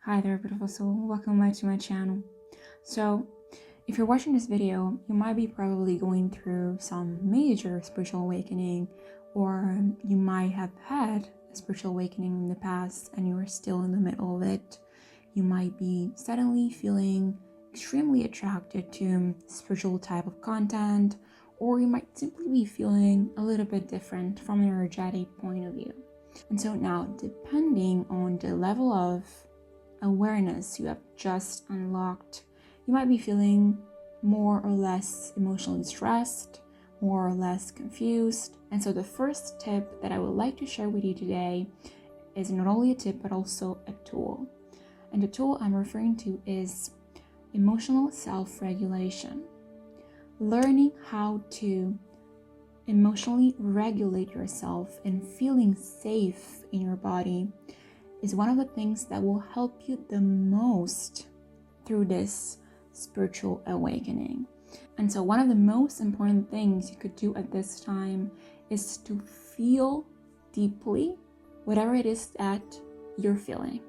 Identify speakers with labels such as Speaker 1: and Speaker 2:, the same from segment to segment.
Speaker 1: Hi there, beautiful soul. Welcome back to my channel. So, if you're watching this video, you might be probably going through some major spiritual awakening, or you might have had a spiritual awakening in the past and you are still in the middle of it. You might be suddenly feeling extremely attracted to spiritual type of content, or you might simply be feeling a little bit different from an energetic point of view. And so now, depending on the level of awareness you have just unlocked, you might be feeling more or less emotionally stressed, more or less confused. And so the first tip that I would like to share with you today is not only a tip but also a tool. And the tool I'm referring to is emotional self-regulation. Learning how to emotionally regulate yourself and feeling safe in your body is one of the things that will help you the most through this spiritual awakening. And so one of the most important things you could do at this time is to feel deeply whatever it is that you're feeling.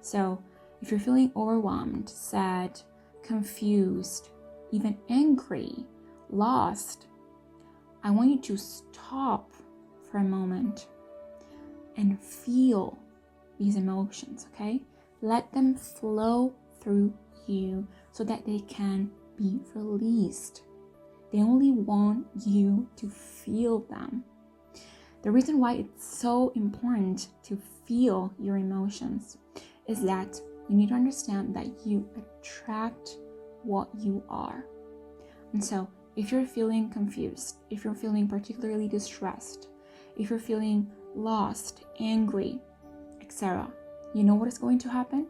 Speaker 1: So if you're feeling overwhelmed, sad, confused, even angry, lost, I want you to stop for a moment and feel these emotions, okay? Let them flow through you so that they can be released. They only want you to feel them. The reason why it's so important to feel your emotions is that you need to understand that you attract what you are. And so if you're feeling confused, if you're feeling particularly distressed, if you're feeling lost, angry, etc., you know what is going to happen?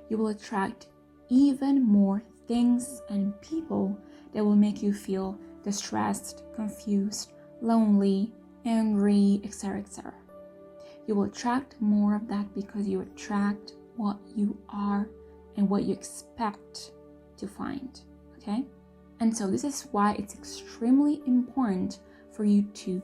Speaker 1: You will attract even more things and people that will make you feel distressed, confused, lonely, angry, etc., etc. You will attract more of that because you attract what you are and what you expect to find, okay? And so this is why it's extremely important for you to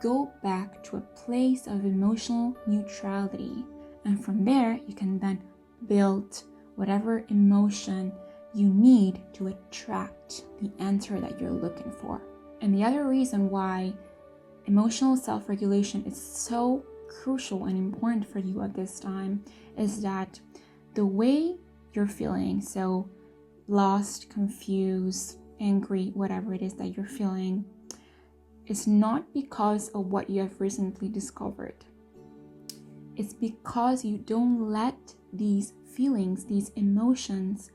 Speaker 1: go back to a place of emotional neutrality. And from there, you can then build whatever emotion you need to attract the answer that you're looking for. And the other reason why emotional self-regulation is so crucial and important for you at this time is that the way you're feeling, so lost, confused, angry, whatever it is that you're feeling, is not because of what you have recently discovered. It's because you don't let these feelings, these emotions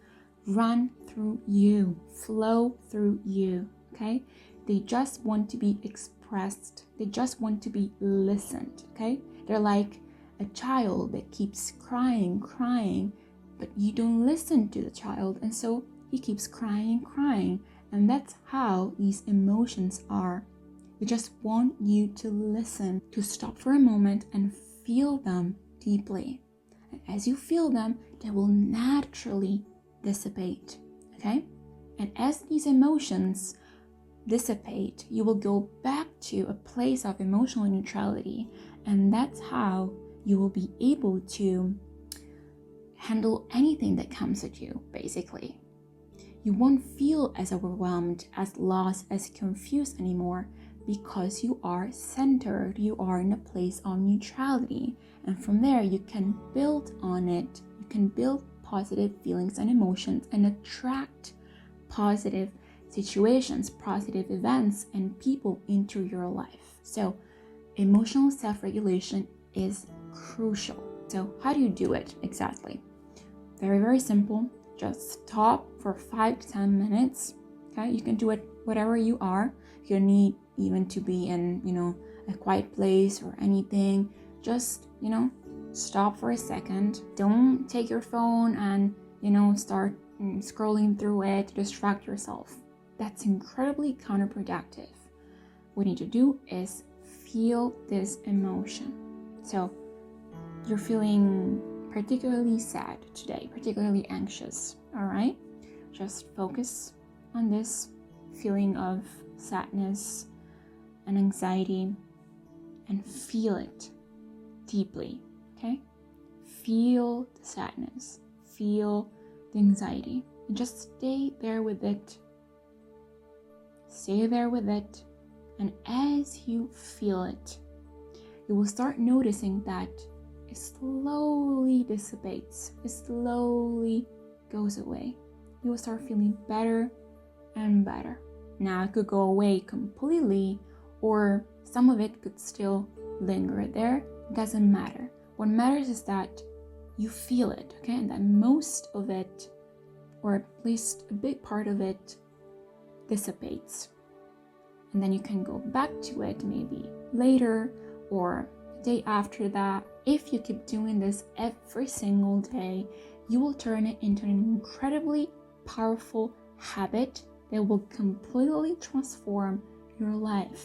Speaker 1: run through you, flow through you, okay? They just want to be expressed. They just want to be listened, okay? They're like a child that keeps crying, but you don't listen to the child, and so he keeps crying. And that's how these emotions are. They just want you to listen, to stop for a moment and feel them deeply. And as you feel them, they will naturally dissipate, okay? And as these emotions dissipate, you will go back to a place of emotional neutrality. And that's how you will be able to handle anything that comes at you, basically. You won't feel as overwhelmed, as lost, as confused anymore, because you are centered, you are in a place of neutrality. And from there, you can build on it. You can build positive feelings and emotions and attract positive situations, positive events, and people into your life. So emotional self-regulation is crucial. So how do you do it exactly? Very, very simple. Just stop for 5 to 10 minutes. Okay, you can do it whatever you are. You don't need even to be in, a quiet place or anything. Just, stop for a second. Don't take your phone and, start scrolling through it to distract yourself. That's incredibly counterproductive. What you need to do is feel this emotion. So you're feeling particularly sad today, particularly anxious, all right? Just focus on this feeling of sadness and anxiety and feel it deeply, okay? feel the sadness, feel the anxiety, and just stay there with it. Stay there with it, and as you feel it, you will start noticing that it slowly dissipates, it slowly goes away. You will start feeling better and better. Now it could go away completely, or some of it could still linger there. It doesn't matter. What matters is that you feel it, okay? And that most of it, or at least a big part of it, dissipates. And then you can go back to it maybe later or the day after that. If you keep doing this every single day, you will turn it into an incredibly powerful habit that will completely transform your life.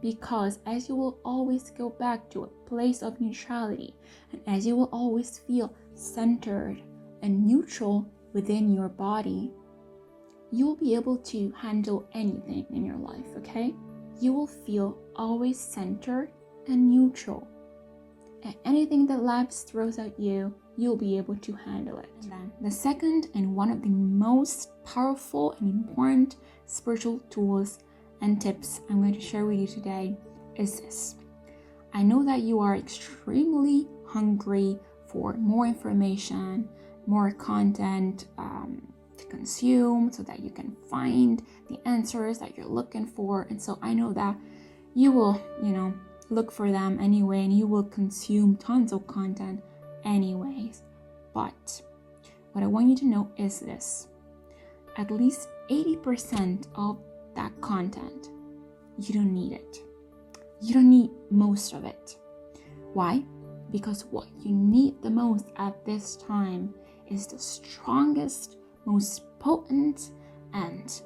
Speaker 1: Because as you will always go back to a place of neutrality, and as you will always feel centered and neutral within your body, you will be able to handle anything in your life, okay? You will feel always centered and neutral. And anything that life throws at you, you'll be able to handle it. And then the second and one of the most powerful and important spiritual tools and tips I'm going to share with you today is this. I know that you are extremely hungry for more information, more content to consume so that you can find the answers that you're looking for. And so I know that you will, look for them anyway, and you will consume tons of content anyways. But what I want you to know is this. At least 80% of that content, you don't need it. You don't need most of it. Why? Because what you need the most at this time is the strongest, most potent, and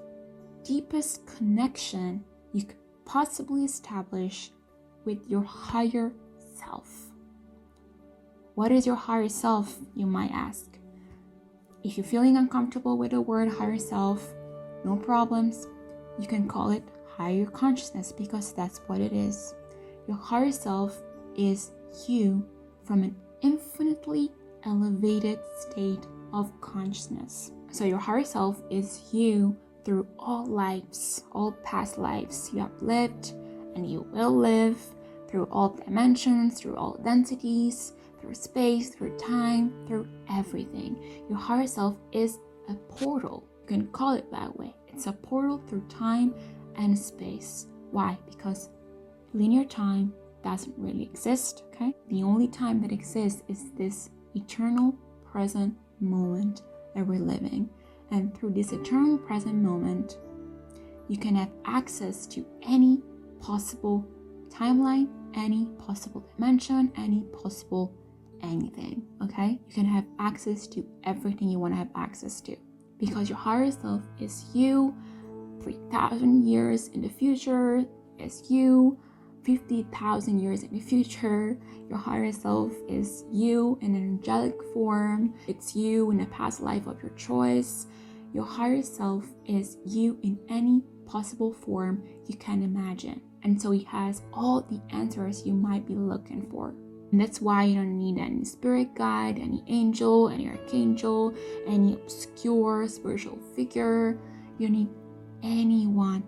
Speaker 1: deepest connection you could possibly establish with your higher self. What is your higher self, you might ask? If you're feeling uncomfortable with the word higher self, no problems. You can call it higher consciousness, because that's what it is. Your higher self is you from an infinitely elevated state of consciousness. So your higher self is you through all lives, all past lives you have lived and you will live, through all dimensions, through all densities, through space, through time, through everything. Your higher self is a portal. You can call it that way. It's a portal through time and space. Why? Because linear time doesn't really exist, okay? The only time that exists is this eternal present moment that we're living. And through this eternal present moment, you can have access to any possible timeline, any possible dimension, any possible anything, okay? You can have access to everything you want to have access to, because your higher self is you 3,000 years in the future, is you 50,000 years in the future. Your higher self is you in an angelic form. It's you in a past life of your choice. Your higher self is you in any possible form you can imagine. And so he has all the answers you might be looking for. And that's why you don't need any spirit guide, any angel, any archangel, any obscure spiritual figure. You don't need anyone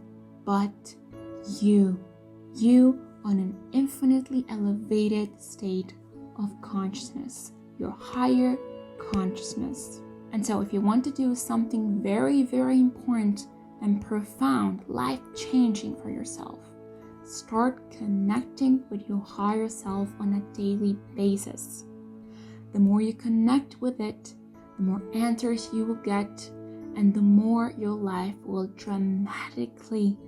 Speaker 1: but you. You on an infinitely elevated state of consciousness. Your higher consciousness. And so if you want to do something very, very important and profound, life-changing for yourself, start connecting with your higher self on a daily basis. The more you connect with it, the more answers you will get, and the more your life will dramatically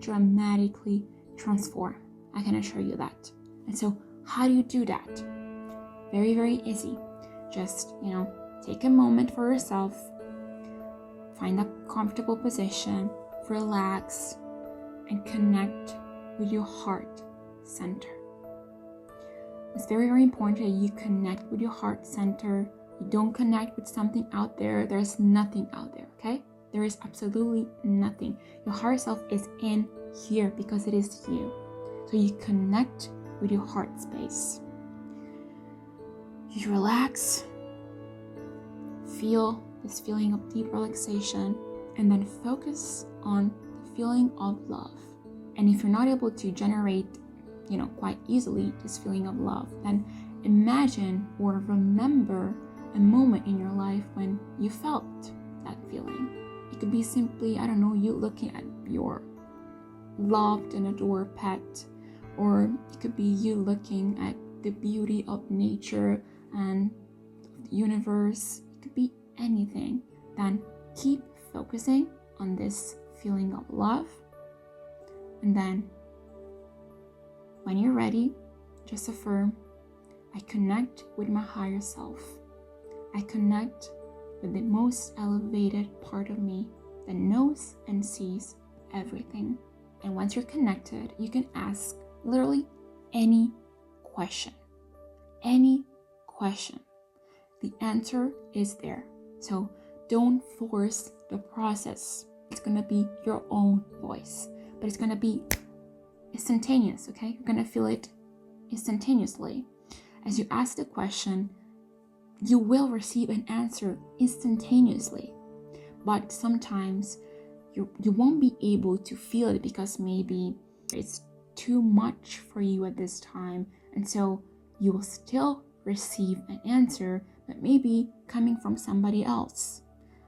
Speaker 1: transform. I can assure you that. And so how do you do that? Very, very easy. Just, take a moment for yourself, find a comfortable position, relax, and connect with your heart center. It's very, very important that you connect with your heart center. You don't connect with something out there. There's nothing out there, okay? There is absolutely nothing. Your higher self is in here because it is you. So you connect with your heart space. You relax feel this feeling of deep relaxation, and then focus on the feeling of love. And if you're not able to generate, quite easily this feeling of love, then imagine or remember a moment in your life when you felt that feeling. It could be simply, you looking at your loved and adored pet, or it could be you looking at the beauty of nature and the universe. It could be anything. Then keep focusing on this feeling of love, and then when you're ready, just affirm, I connect with my higher self. I connect with the most elevated part of me that knows and sees everything. And once you're connected, you can ask literally any question. Any question. The answer is there. So don't force the process. It's going to be your own voice, but it's going to be instantaneous, okay? You're going to feel it instantaneously. As you ask the question, you will receive an answer instantaneously. But sometimes you won't be able to feel it because maybe it's too much for you at this time. And so you will still receive an answer, but maybe coming from somebody else.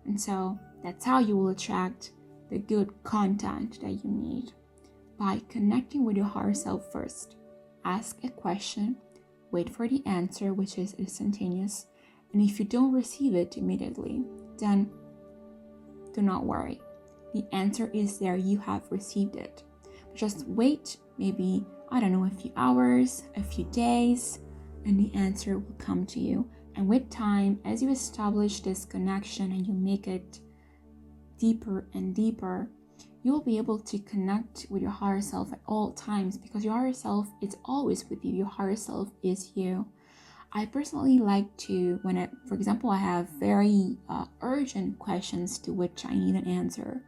Speaker 1: And so that's how you will attract the good content that you need. By connecting with your higher self first. Ask a question, wait for the answer, which is instantaneous. And if you don't receive it immediately, then do not worry. The answer is there, you have received it. Just wait, maybe, a few hours, a few days, and the answer will come to you. And with time, as you establish this connection and you make it deeper and deeper, you will be able to connect with your higher self at all times, because your higher self is always with you. Your higher self is you. I personally like to, for example, I have very urgent questions to which I need an answer,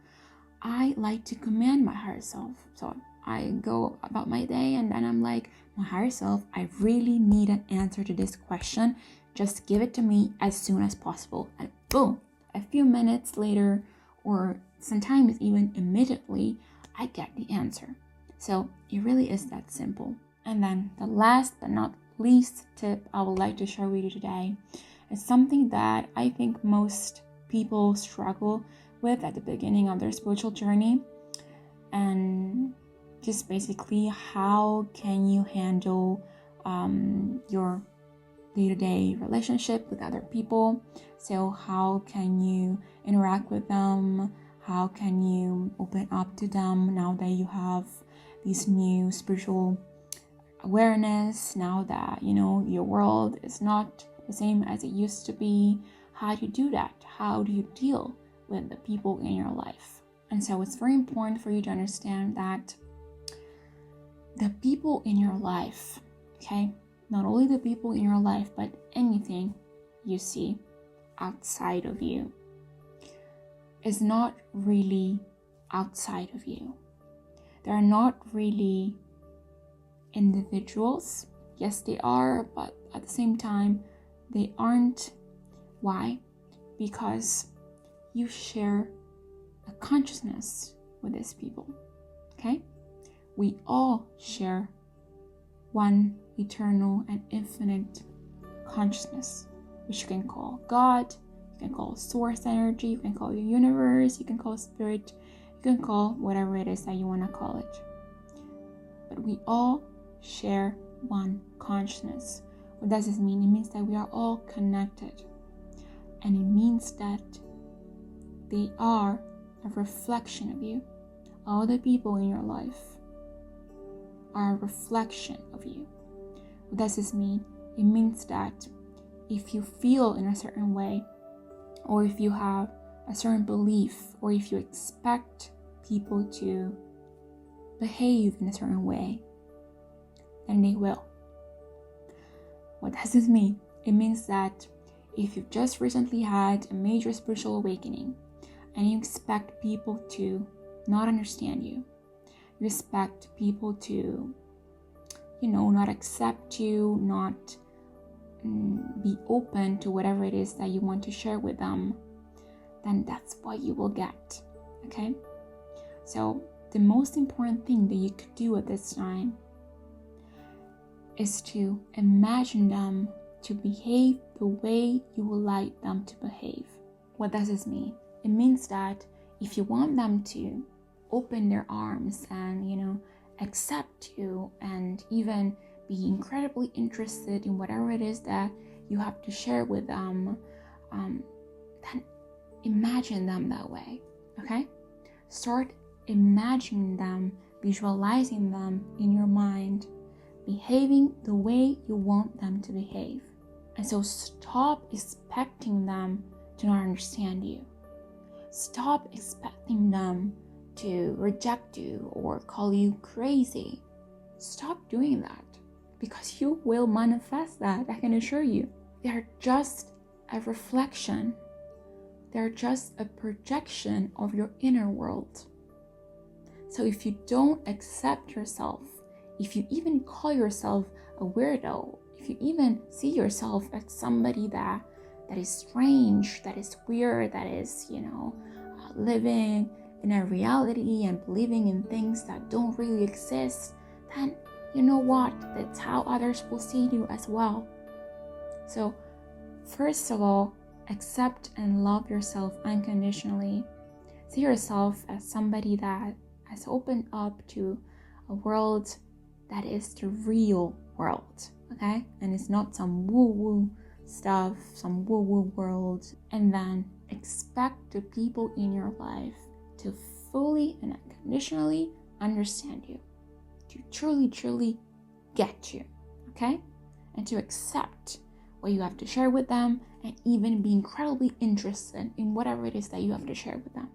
Speaker 1: I like to command my higher self. So I go about my day and then I'm like, my higher self, I really need an answer to this question. Just give it to me as soon as possible. And boom, a few minutes later, or sometimes even immediately, I get the answer. So it really is that simple. And then the last but not least tip I would like to share with you today is something that I think most people struggle with at the beginning of their spiritual journey. And just basically, how can you handle your day-to-day relationship with other people? So how can you interact with them? How can you open up to them now that you have this new spiritual awareness, now that your world is not the same as it used to be? How do you do that? How do you deal with the people in your life? And so it's very important for you to understand that the people in your life, okay, not only the people in your life, but anything you see outside of you is not really outside of you. They're not really individuals. Yes, they are, but at the same time, they aren't. Why? Because you share a consciousness with these people, okay? We all share one eternal and infinite consciousness, which you can call God, you can call source energy, you can call the universe, you can call spirit, you can call whatever it is that you want to call it. But we all share one consciousness. What does this mean? It means that we are all connected. And it means that they are a reflection of you. All the people in your life are a reflection of you. What does this mean? It means that if you feel in a certain way, or if you have a certain belief, or if you expect people to behave in a certain way, then they will. What does this mean? It means that if you've just recently had a major spiritual awakening and you expect people to not understand you, you expect people to, not accept you, not be open to whatever it is that you want to share with them, then that's what you will get. Okay? So the most important thing that you could do at this time is to imagine them to behave the way you would like them to behave. What does this mean? It means that if you want them to open their arms and, accept you and even be incredibly interested in whatever it is that you have to share with them, then imagine them that way, okay? Start imagining them, visualizing them in your mind, behaving the way you want them to behave. And so stop expecting them to not understand you. Stop expecting them to reject you or call you crazy. Stop doing that, because you will manifest that, I can assure you. They're just a reflection. They're just a projection of your inner world. So if you don't accept yourself, if you even call yourself a weirdo, if you even see yourself as somebody that is strange, that is weird, that is, living in a reality and believing in things that don't really exist, then you know what? That's how others will see you as well. So, first of all, accept and love yourself unconditionally. See yourself as somebody that has opened up to a world that is the real world, okay? And it's not some woo-woo stuff, some woo-woo world. And then expect the people in your life to fully and unconditionally understand you, to truly get you, okay? And to accept what you have to share with them, and even be incredibly interested in whatever it is that you have to share with them.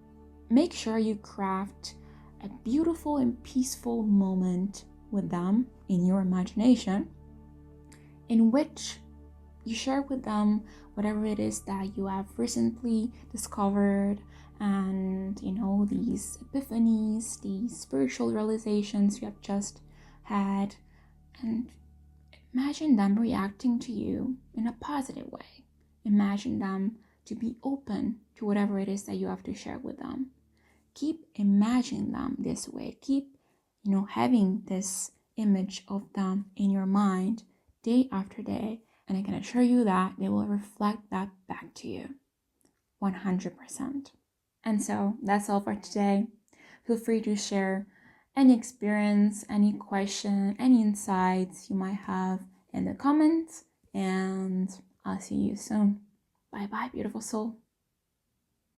Speaker 1: Make sure you craft a beautiful and peaceful moment with them in your imagination, in which you share with them whatever it is that you have recently discovered, and these epiphanies, these spiritual realizations you have just had, and imagine them reacting to you in a positive way. Imagine them to be open to whatever it is that you have to share with them. Keep imagining them this way. Keep, having this image of them in your mind day after day. And I can assure you that they will reflect that back to you 100%. And so that's all for today. Feel free to share any experience, any question, any insights you might have in the comments. And I'll see you soon. Bye bye, beautiful soul.